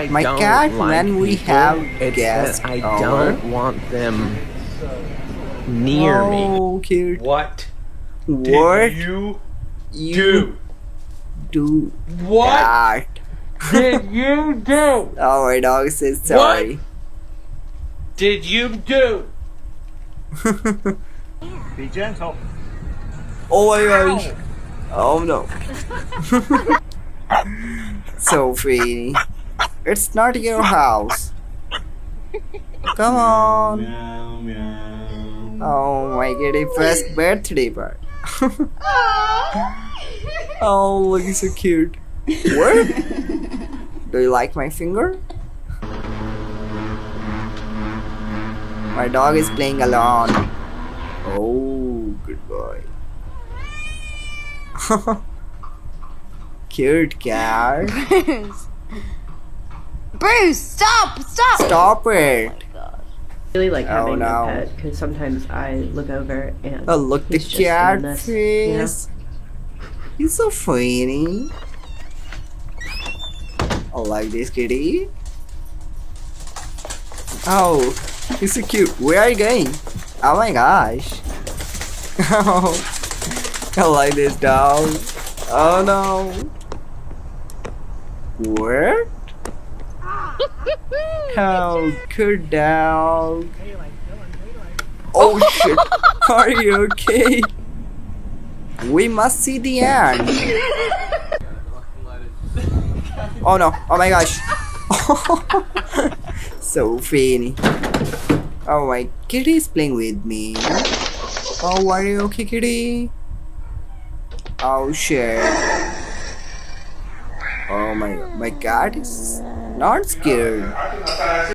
My don't cat like when we people, have it's guests that I over. don't want them near me. Oh, cute. What What did you you do? do What that? did you do? Oh, my dog says sorry. Did you do? Be gentle. Oh my gosh. Oh no. So funny. It's not your house. Come on. Meow, meow. Oh my kitty first birthday part. Oh, look, he's so cute. What? Do you like my finger? My dog is playing alone. Oh, good boy. Cute cat. Bruce, stop! Stop it. Really like Oh, having no. a pet because sometimes I look over and Oh, look the he's just in cat this, you know? face. He's so funny. I like this kitty. Oh, he's so cute. Where are you going? Oh my gosh. Oh, I like this dog. Oh no. Where? Oh, good dog. Oh shit. Are you okay? We must see the end. Oh no. Oh my gosh. So funny. Oh, my kitty is playing with me. Oh, are you okay, kitty? Oh shit. Oh my cat is not scared.